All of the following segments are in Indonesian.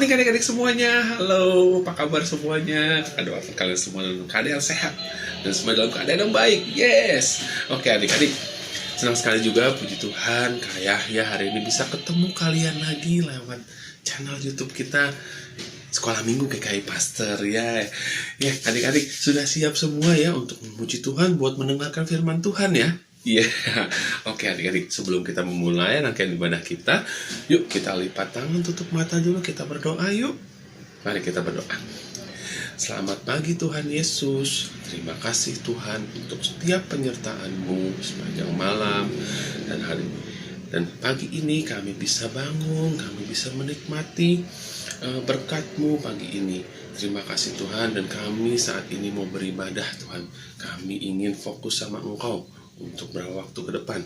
morning adik-adik semuanya. Halo, apa kabar semuanya? Doa kalian semua dalam keadaan sehat dan semua dalam keadaan yang baik. Yes. Oke adik-adik, senang sekali juga, puji Tuhan, Kak Yahya hari ini bisa ketemu kalian lagi lewat channel YouTube kita Sekolah Minggu GKI Pastor ya. Ya adik-adik sudah siap semua ya untuk memuji Tuhan, buat mendengarkan firman Tuhan ya. Iya, Oke adik-adik, sebelum kita memulai rangkaian ibadah kita, yuk kita lipat tangan, tutup mata dulu, kita berdoa yuk. Mari kita berdoa. Selamat pagi Tuhan Yesus, terima kasih Tuhan untuk setiap penyertaan-Mu sepanjang malam dan hari ini. Dan pagi ini kami bisa bangun, kami bisa menikmati berkat-Mu pagi ini. Terima kasih Tuhan, dan kami saat ini mau beribadah Tuhan. Kami ingin fokus sama Engkau untuk beberapa waktu ke depan.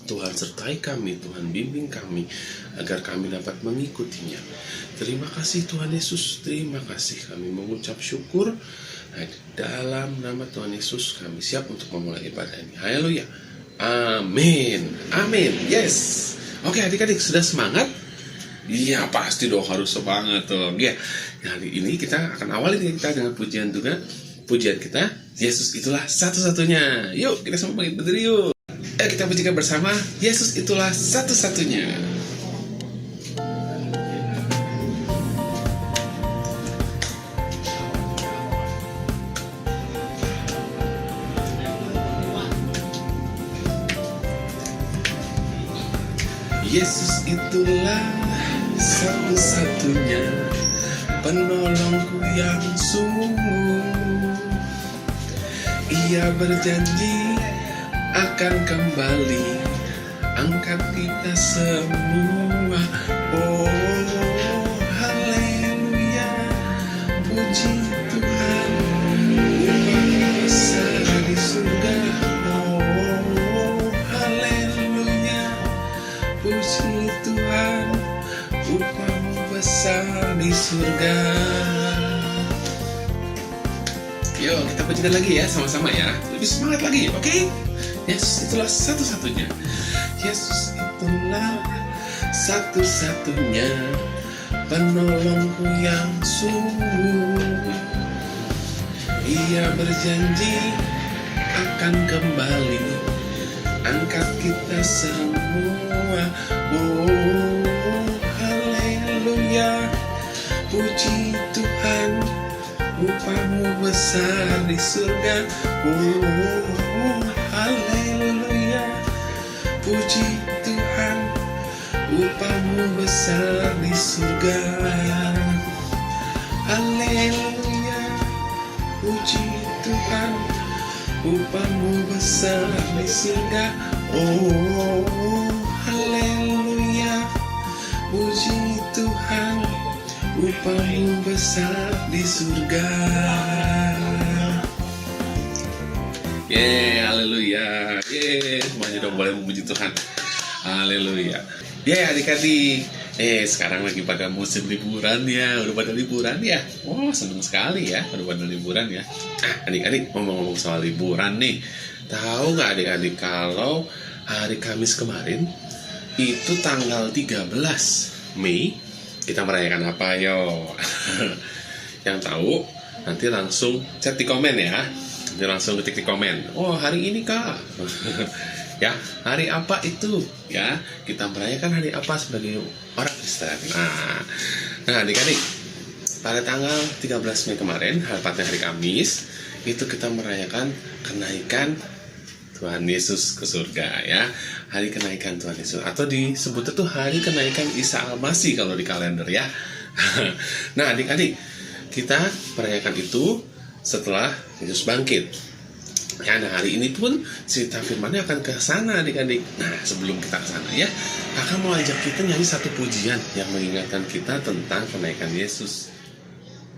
Tuhan sertai kami, Tuhan bimbing kami agar kami dapat mengikutinya. Terima kasih Tuhan Yesus, terima kasih. Kami mengucap syukur. Dalam nama Tuhan Yesus kami siap untuk memulai ibadah ini. Haleluya. Amin. Amin. Yes. Oke adik-adik, sudah semangat? Iya pasti dong, harus semangat dong. Ya, hari ini kita akan awali kita dengan pujian juga. Pujian kita, Yesus itulah satu-satunya. Yuk kita semua bangkit berdiri yuk. Ayo kita pujikan bersama, Yesus itulah satu-satunya. Yesus itulah satu-satunya penolongku yang sungguh. Ia berjanji akan kembali angkat kita semua. Oh, haleluya, puji Tuhan, upah besar di surga. Oh, haleluya, puji Tuhan, upahmu besar di surga. Yuk kita pujikan lagi ya, sama-sama ya. Lebih semangat lagi, oke? Yesus itulah satu-satunya. Yesus itulah satu-satunya penolongku yang sungguh. Ia berjanji akan kembali angkat kita semua. Oh, haleluya, puji Tuhan, upahmu besar di surga. Oh, haleluya, puji Tuhan, upahmu besar di surga. Haleluya, puji Tuhan, upahmu besar di surga. Oh, haleluya, puji Tuhan, upahmu besar di surga. Haleluya. Semuanya dong boleh memuji Tuhan. Haleluya. Adik-adik. Sekarang lagi pada musim liburan ya. Udah pada liburan ya. Oh, seneng sekali ya. Udah pada liburan ya. Adik-adik, ngomong-ngomong soal liburan nih. Tahu nggak adik-adik kalau hari Kamis kemarin itu tanggal 13 Mei kita merayakan apa yo? Yang tahu nanti langsung chat di komen ya. Nanti langsung ketik di komen. Oh hari ini kak. Ya hari apa itu? Ya kita merayakan hari apa sebagai orang Kristen. Nah adik-adik, pada tanggal 13 Mei kemarin, tepatnya hari Kamis, itu kita merayakan kenaikan Tuhan Yesus ke surga ya. Hari kenaikan Tuhan Yesus, atau disebut itu hari kenaikan Isa Al-Masih kalau di kalender ya. Nah adik-adik, kita merayakan itu setelah Yesus bangkit ya. Nah hari ini pun cerita firman-Nya akan ke sana adik-adik. Nah sebelum kita ke sana ya, kakak mau ajak kita nyanyi satu pujian yang mengingatkan kita tentang kenaikan Yesus.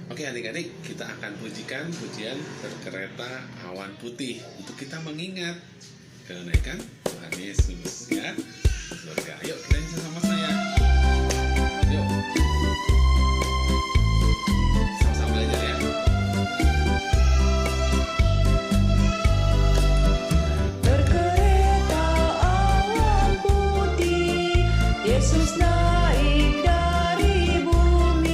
Oke adik-adik, kita akan pujikan pujian Berkereta Awan Putih untuk kita mengingat kenaikan Tuhan Yesus ya. Surga. Yuk kita nyanyi sama saya. Yuk. Sama-sama belajar ya. Berkereta awan putih, Yesus naik dari bumi.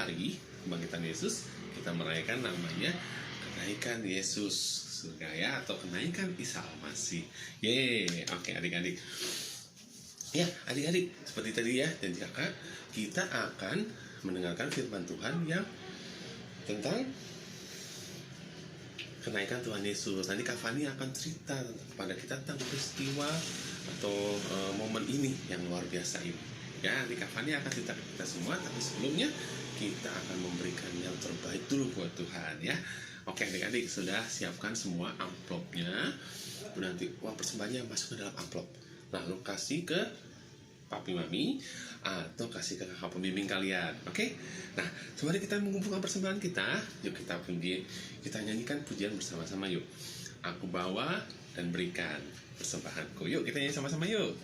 hari kebangkitan Yesus, kita merayakan namanya kenaikan Yesus surga ya, atau kenaikan Isa Al-Masih. Oke adik-adik. Ya, adik-adik, seperti tadi ya, dan kakak, kita akan mendengarkan firman Tuhan yang tentang kenaikan Tuhan Yesus. Nanti Kak Fani akan cerita kepada kita tentang peristiwa atau momen ini yang luar biasa ini. Ya, nanti Kak Fani akan cerita ke kita semua, tapi sebelumnya kita akan memberikan yang terbaik dulu buat Tuhan ya. Oke adik-adik, sudah siapkan semua amplopnya. Nanti uang persembahannya masuk ke dalam amplop. Lalu kasih ke papi mami atau kasih ke kakak pembimbing kalian. Oke? Nah, sembari kita mengumpulkan persembahan kita, yuk kita nyanyikan pujian bersama-sama yuk. Aku bawa dan berikan persembahanku. Yuk kita nyanyi sama-sama yuk.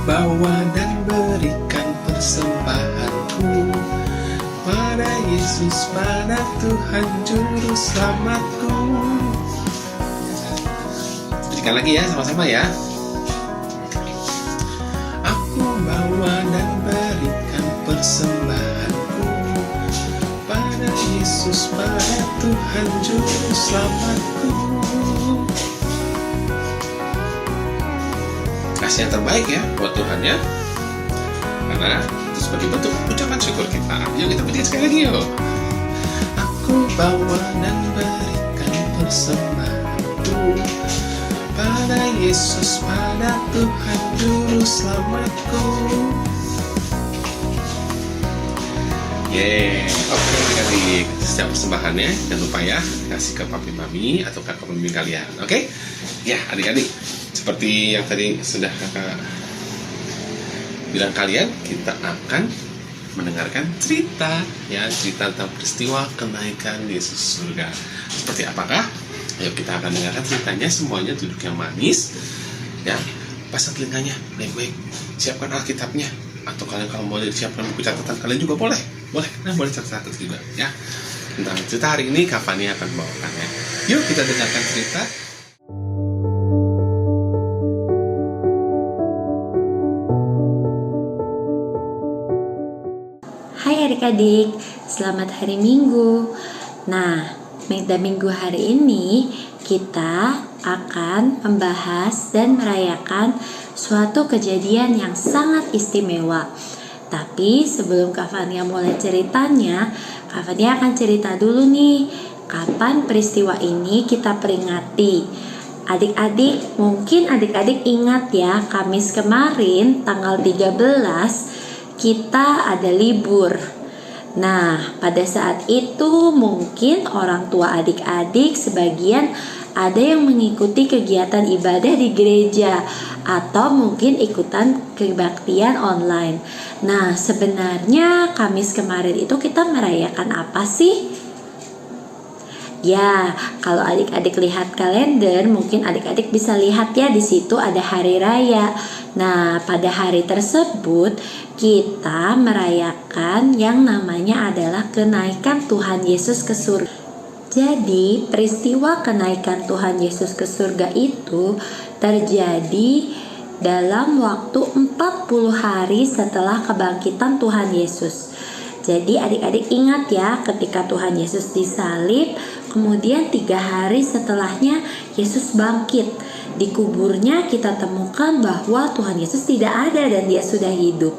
Bawa dan berikan persembahanku pada Yesus, pada Tuhan Juru Selamatku. Berikan lagi ya, sama-sama ya. Aku bawa dan berikan persembahanku pada Yesus, pada Tuhan Juru Selamatku. Kasih yang terbaik ya buat Tuhan ya, karena itu sebagai bentuk ucapan syukur kita. Yuk kita pujikan sekali lagi yuk. Aku bawa dan berikan persembahanku pada Yesus, pada Tuhan Juru Selamatku. Oke adik-adik, setiap persembahannya jangan lupa ya kasih ke papi mami atau kakak pembimbing kalian. Oke? Ya adik-adik, seperti yang tadi sudah kakak bilang kalian, kita akan mendengarkan cerita tentang peristiwa kenaikan Yesus surga. Seperti apakah? Ayo kita akan dengarkan ceritanya. Semuanya duduk yang manis ya, pasang telinganya baik-baik, siapkan Alkitabnya, atau kalian kalau mau siapkan buku catatan kalian juga boleh, boleh catat juga ya. Tentang cerita hari ini Kak Fani akan bawakan ya. Yuk kita dengarkan cerita. Hai adik-adik, selamat hari Minggu. Nah, Minggu hari ini kita akan membahas dan merayakan suatu kejadian yang sangat istimewa. Tapi sebelum Kak Fania mulai ceritanya, Kak Fania akan cerita dulu nih, kapan peristiwa ini kita peringati. Adik-adik, mungkin adik-adik ingat ya, Kamis kemarin tanggal 13 kita ada libur. Nah, pada saat itu mungkin orang tua adik-adik sebagian ada yang mengikuti kegiatan ibadah di gereja atau mungkin ikutan kebaktian online. Nah, sebenarnya Kamis kemarin itu kita merayakan apa sih? Ya, kalau adik-adik lihat kalender, mungkin adik-adik bisa lihat ya, di situ ada hari raya. Nah, pada hari tersebut kita merayakan yang namanya adalah kenaikan Tuhan Yesus ke surga. Jadi, peristiwa kenaikan Tuhan Yesus ke surga itu terjadi dalam waktu 40 hari setelah kebangkitan Tuhan Yesus. Jadi adik-adik ingat ya, ketika Tuhan Yesus disalib, kemudian 3 hari setelahnya Yesus bangkit. Di kuburnya kita temukan bahwa Tuhan Yesus tidak ada dan dia sudah hidup.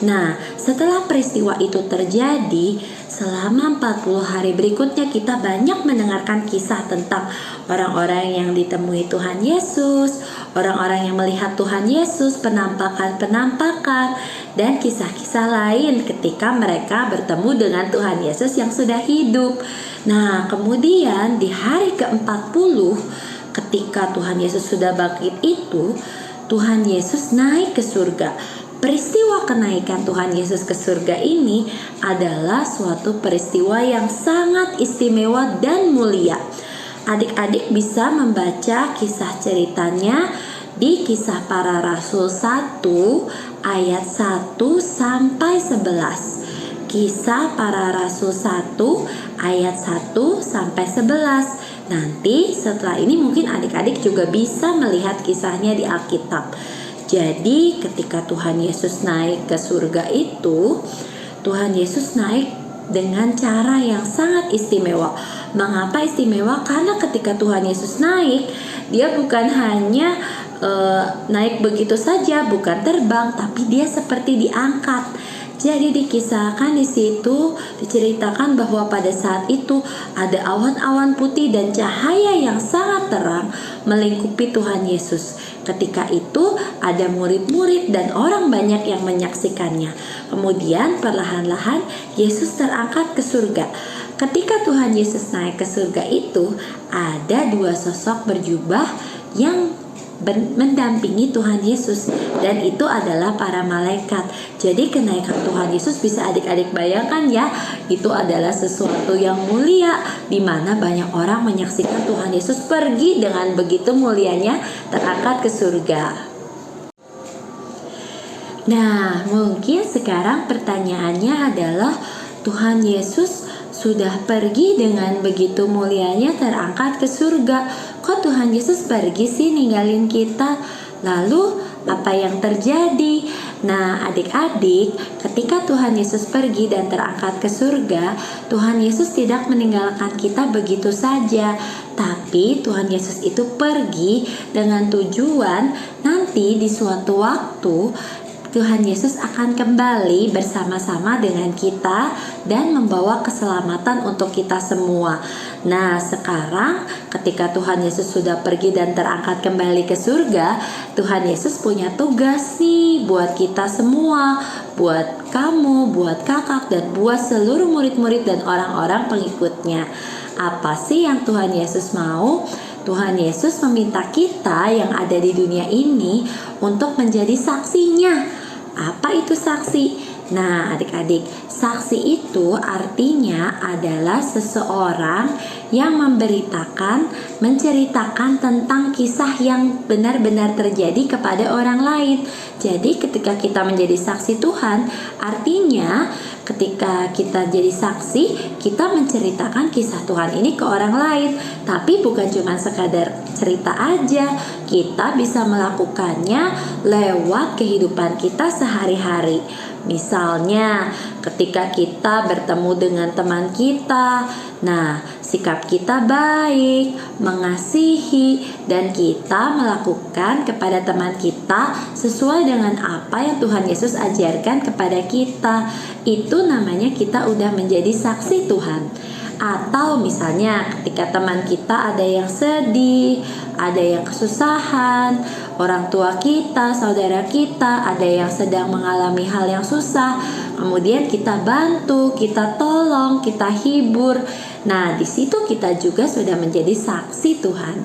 Nah, setelah peristiwa itu terjadi, selama 40 hari berikutnya kita banyak mendengarkan kisah tentang orang-orang yang ditemui Tuhan Yesus, orang-orang yang melihat Tuhan Yesus, penampakan-penampakan, dan kisah-kisah lain ketika mereka bertemu dengan Tuhan Yesus yang sudah hidup. Nah, kemudian di hari ke-40 ketika Tuhan Yesus sudah bangkit itu, Tuhan Yesus naik ke surga. Peristiwa kenaikan Tuhan Yesus ke surga ini adalah suatu peristiwa yang sangat istimewa dan mulia. Adik-adik bisa membaca kisah ceritanya di Kisah Para Rasul 1 ayat 1 sampai 11. Kisah Para Rasul 1 ayat 1 sampai 11. Nanti setelah ini mungkin adik-adik juga bisa melihat kisahnya di Alkitab. Jadi ketika Tuhan Yesus naik ke surga itu, Tuhan Yesus naik dengan cara yang sangat istimewa. Mengapa istimewa? Karena ketika Tuhan Yesus naik, dia bukan hanya naik begitu saja, bukan terbang, tapi dia seperti diangkat. Jadi dikisahkan di situ, diceritakan bahwa pada saat itu ada awan-awan putih dan cahaya yang sangat terang melingkupi Tuhan Yesus. Ketika itu ada murid-murid dan orang banyak yang menyaksikannya. Kemudian perlahan-lahan Yesus terangkat ke surga. Ketika Tuhan Yesus naik ke surga itu, ada dua sosok berjubah yang mendampingi Tuhan Yesus, dan itu adalah para malaikat. Jadi kenaikan Tuhan Yesus bisa adik-adik bayangkan ya, itu adalah sesuatu yang mulia, di mana banyak orang menyaksikan Tuhan Yesus pergi dengan begitu mulianya terangkat ke surga. Nah, mungkin sekarang pertanyaannya adalah, Tuhan Yesus sudah pergi dengan begitu mulianya terangkat ke surga, kok Tuhan Yesus pergi sih ninggalin kita? Lalu apa yang terjadi? Nah, adik-adik, ketika Tuhan Yesus pergi dan terangkat ke surga, Tuhan Yesus tidak meninggalkan kita begitu saja. Tapi Tuhan Yesus itu pergi dengan tujuan nanti di suatu waktu Tuhan Yesus akan kembali bersama-sama dengan kita dan membawa keselamatan untuk kita semua. Nah, sekarang ketika Tuhan Yesus sudah pergi dan terangkat kembali ke surga, Tuhan Yesus punya tugas nih buat kita semua, buat kamu, buat kakak, dan buat seluruh murid-murid dan orang-orang pengikutnya. Apa sih yang Tuhan Yesus mau? Tuhan Yesus meminta kita yang ada di dunia ini untuk menjadi saksinya. Apa itu saksi? Nah, adik-adik, saksi itu artinya adalah seseorang yang menceritakan tentang kisah yang benar-benar terjadi kepada orang lain. Jadi ketika kita menjadi saksi Tuhan, artinya ketika kita jadi saksi, kita menceritakan kisah Tuhan ini ke orang lain. Tapi bukan cuma sekadar cerita aja, kita bisa melakukannya lewat kehidupan kita sehari-hari. Misalnya ketika kita bertemu dengan teman kita, nah sikap kita baik, mengasihi, dan kita melakukan kepada teman kita sesuai dengan apa yang Tuhan Yesus ajarkan kepada kita. Itu namanya kita udah menjadi saksi Tuhan. Atau misalnya ketika teman kita ada yang sedih, ada yang kesusahan, orang tua kita, saudara kita ada yang sedang mengalami hal yang susah, kemudian kita bantu, kita tolong, kita hibur. Nah, di situ kita juga sudah menjadi saksi Tuhan.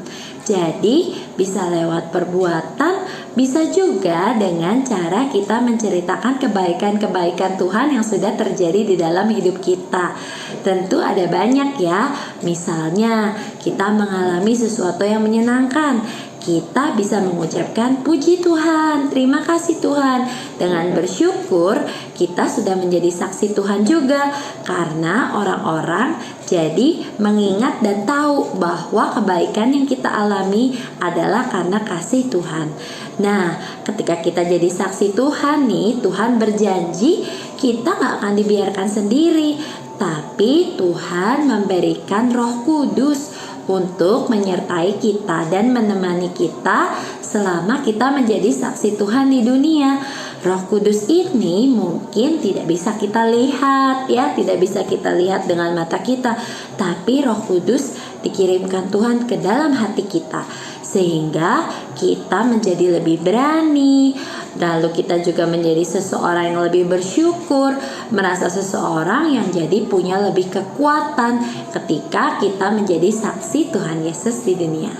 Jadi bisa lewat perbuatan, bisa juga dengan cara kita menceritakan kebaikan-kebaikan Tuhan yang sudah terjadi di dalam hidup kita. Tentu ada banyak ya. Misalnya kita mengalami sesuatu yang menyenangkan, kita bisa mengucapkan puji Tuhan, terima kasih Tuhan. Dengan bersyukur kita sudah menjadi saksi Tuhan juga, karena orang-orang jadi mengingat dan tahu bahwa kebaikan yang kita alami adalah karena kasih Tuhan. Nah, ketika kita jadi saksi Tuhan nih, Tuhan berjanji kita gak akan dibiarkan sendiri, tapi Tuhan memberikan Roh Kudus untuk menyertai kita dan menemani kita selama kita menjadi saksi Tuhan di dunia. Roh Kudus ini mungkin tidak bisa kita lihat ya, tidak bisa kita lihat dengan mata kita, tapi Roh Kudus dikirimkan Tuhan ke dalam hati kita sehingga kita menjadi lebih berani. Lalu kita juga menjadi seseorang yang lebih bersyukur, merasa seseorang yang jadi punya lebih kekuatan ketika kita menjadi saksi Tuhan Yesus di dunia.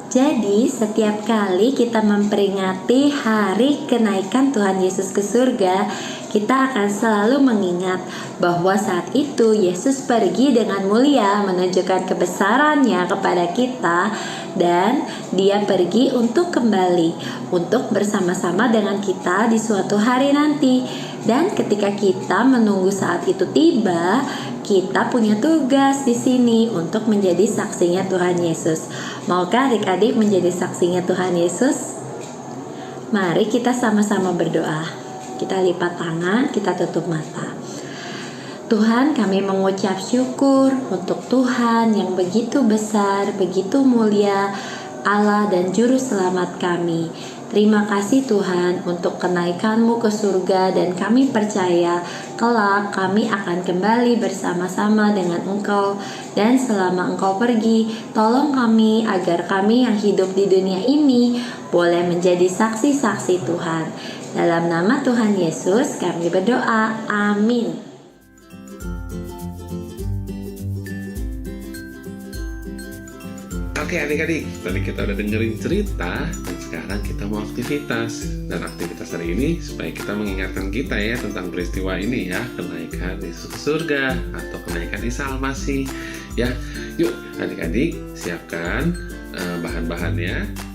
Jadi setiap kali kita memperingati hari kenaikan Tuhan Yesus ke surga, kita akan selalu mengingat bahwa saat itu Yesus pergi dengan mulia menunjukkan kebesarannya kepada kita, dan dia pergi untuk kembali untuk bersama-sama dengan kita di suatu hari nanti. Dan ketika kita menunggu saat itu tiba, kita punya tugas di sini untuk menjadi saksinya Tuhan Yesus. Maukah adik-adik menjadi saksinya Tuhan Yesus? Mari kita sama-sama berdoa. Kita lipat tangan, kita tutup mata. Tuhan, kami mengucap syukur untuk Tuhan yang begitu besar, begitu mulia, Allah dan Juru Selamat kami. Terima kasih Tuhan untuk kenaikan-Mu ke surga, dan kami percaya kelak kami akan kembali bersama-sama dengan Engkau. Dan selama Engkau pergi, tolong kami agar kami yang hidup di dunia ini boleh menjadi saksi-saksi Tuhan. Dalam nama Tuhan Yesus kami berdoa, amin. Oke adik-adik, tadi kita udah dengerin cerita, dan sekarang kita mau aktivitas. Dan aktivitas hari ini supaya kita mengingatkan kita ya tentang peristiwa ini ya, kenaikan Yesus ke surga atau kenaikan Isa Al-Masih ya. Yuk adik-adik siapkan bahan-bahannya.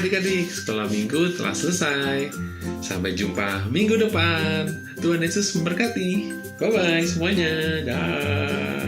Adik-adik, sekolah minggu telah selesai. Sampai jumpa minggu depan. Tuhan Yesus memberkati. Bye-bye semuanya. Dah.